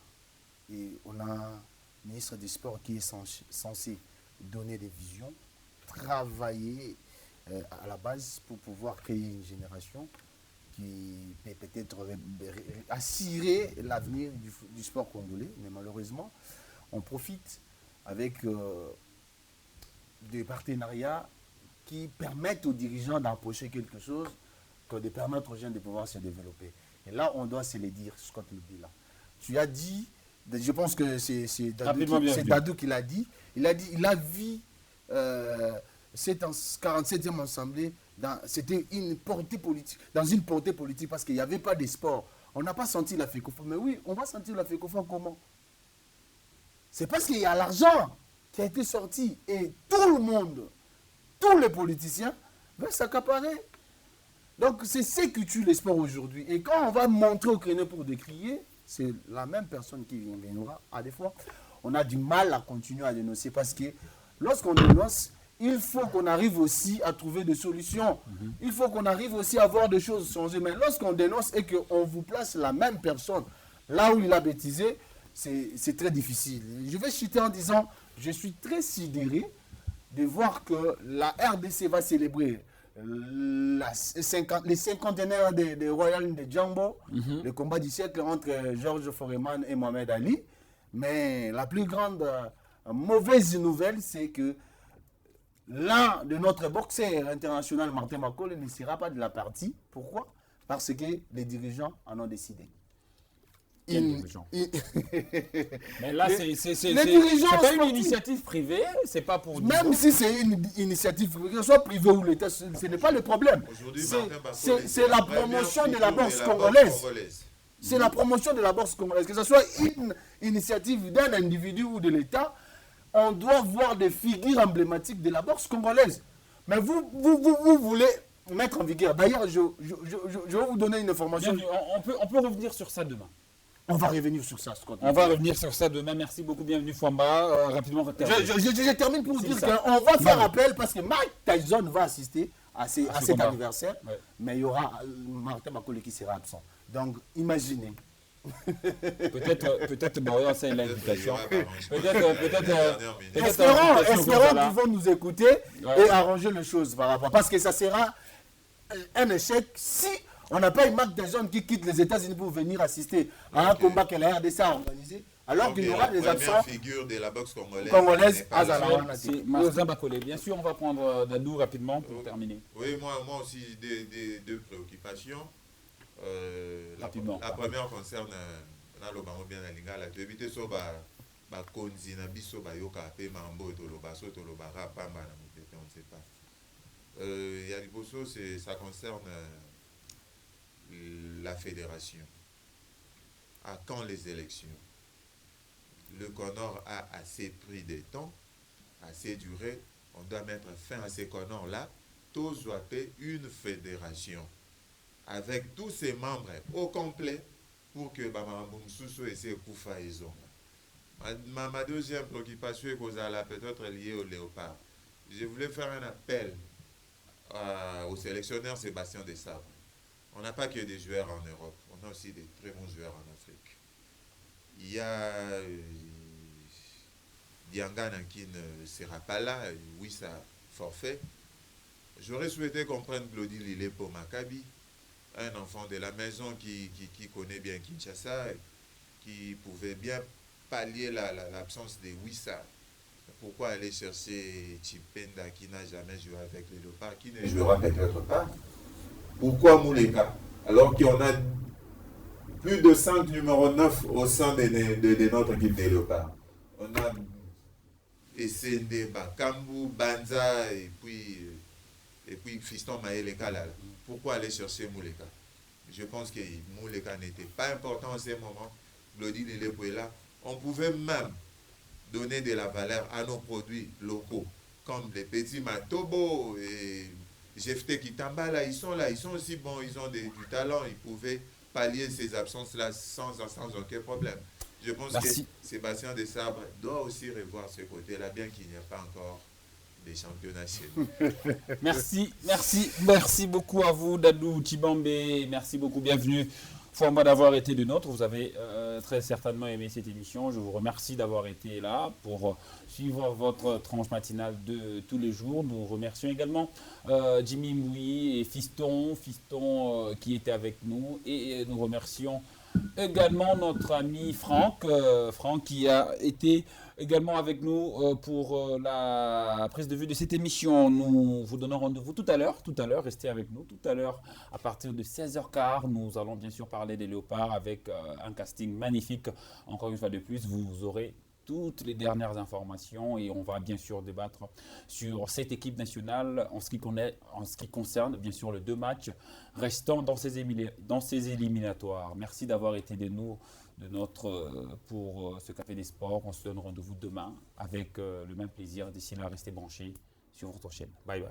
et on a un ministre des Sports qui est censé donner des visions, travailler à la base pour pouvoir créer une génération qui peut peut-être assurer l'avenir du sport congolais. Mais malheureusement, on profite avec des partenariats qui permettent aux dirigeants d'approcher quelque chose que de permettre aux jeunes de pouvoir se développer. Et là, on doit se le dire, Scott Lubila. Tu as dit, je pense que c'est Dadou qui l'a dit, il a vu cette 47e assemblée, c'était une portée politique, dans une portée politique parce qu'il n'y avait pas de sport. On n'a pas senti la FECOFA. Mais oui, on va sentir la FECOFA comment? C'est parce qu'il y a l'argent qui a été sorti et tout le monde, tous les politiciens veulent s'accaparer. Donc c'est ce qui tue les sports aujourd'hui. Et quand on va montrer au créneau pour décrier, c'est la même personne qui viendra. À des fois, on a du mal à continuer à dénoncer parce que lorsqu'on dénonce, il faut qu'on arrive aussi à trouver des solutions. Il faut qu'on arrive aussi à voir des choses changer. Mais lorsqu'on dénonce et qu'on vous place la même personne là où il a bêtisé, c'est très difficile. Je vais chuter en disant, je suis très sidéré de voir que la RDC va célébrer les 50e des Royal de Django, le combat du siècle entre Georges Foreman et Mohamed Ali. Mais la plus grande mauvaise nouvelle, c'est que l'un de notre boxeur international, Martin Makole, ne sera pas de la partie. Pourquoi? Parce que les dirigeants en ont décidé. Mais là, c'est pas une initiative privée, c'est pas pour... Même si c'est une initiative privée, que ce soit privée ou l'État, ce n'est pas le problème. C'est la promotion de la boxe congolaise. C'est la promotion de la boxe congolaise. Que ce soit une initiative d'un individu ou de l'État, on doit voir des figures emblématiques de la boxe congolaise. Mais vous voulez mettre en vigueur. D'ailleurs, je vais vous donner une information. Bienvenue. On peut revenir sur ça demain. On va revenir sur ça, Scott. On va revenir sur ça demain. Merci beaucoup. Bienvenue, Fwamba. Rapidement, je termine pour vous dire qu'on va faire appel parce que Mike Tyson va assister à cet anniversaire. Ouais. Mais il y aura Martin Makole qui sera absent. Donc, imaginez. Peut-être Mario, c'est l'invitation. Espérons qu'ils vont nous écouter et arranger les choses par rapport. Parce que ça sera un échec si on n'a pas une marque des jeunes qui quittent les États-Unis pour venir assister à un combat que la RDC a organisé. Alors qu'il y aura des absents. Figure de la boxe congolaise Martin Makole. Bien sûr, on va prendre Dadou rapidement pour terminer. Oui, moi aussi, deux préoccupations. La première concerne bien la éviter so ba konzi na biso ba yoka pe mambo toloba so toloba rapamba na mutete, on ne sait pas. Ya liboso, ça concerne la fédération. À quand les élections? Le Connor a assez pris de temps, assez duré. On doit mettre fin à ces Connors-là. Tous doivent être une fédération avec tous ses membres au complet pour que Bamamboumsousso et ses Koufa ils ont. Ma deuxième préoccupation est peut-être liée au léopard. Je voulais faire un appel au sélectionneur Sébastien Desabre. On n'a pas que des joueurs en Europe, on a aussi des très bons joueurs en Afrique. Il y a Diangana qui ne sera pas là, oui, ça forfait. J'aurais souhaité qu'on prenne Glody Lillet pour Maccabi, un enfant de la maison qui connaît bien Kinshasa, qui pouvait bien pallier l'absence de Wissa. Pourquoi aller chercher Chipenda qui n'a jamais joué avec les Léopards, qui ne jouera peut-être pas? Pourquoi Mouleka? Alors qu'on a plus de 5 numéros 9 au sein de notre équipe des Léopards. On a Essende, Bakambu, Banza et puis Fiston Maël Kalala. Pourquoi aller chercher Mouleka? Je pense que Mouleka n'était pas important en ce moment. Glody Lillet est là. On pouvait même donner de la valeur à nos produits locaux, comme les petits Matobo et Jefté Kitamba, là, ils sont aussi bons, ils ont du talent, ils pouvaient pallier ces absences-là sans aucun problème. Je pense que Sébastien Desabre doit aussi revoir ce côté-là, bien qu'il n'y ait pas encore des championnats chez nous. Merci beaucoup à vous, Dadou Tshibambe. Merci beaucoup, bienvenue. Fwamba d'avoir été de nôtre. Vous avez très certainement aimé cette émission. Je vous remercie d'avoir été là pour suivre votre tranche matinale de tous les jours. Nous remercions également Jimmy Mouy et Fiston qui était avec nous. Et nous remercions également notre ami Franck, qui a été également avec nous pour la prise de vue de cette émission. Nous vous donnons rendez-vous tout à l'heure, restez avec nous, tout à l'heure à partir de 16h15, nous allons bien sûr parler des Léopards avec un casting magnifique. Encore une fois de plus, vous aurez toutes les dernières informations et on va bien sûr débattre sur cette équipe nationale en ce qui concerne bien sûr les 2 matchs restants dans ces éliminatoires. Merci d'avoir été pour ce Café des Sports. On se donne rendez-vous demain avec le même plaisir. D'ici là, restez branchés sur votre chaîne. Bye bye.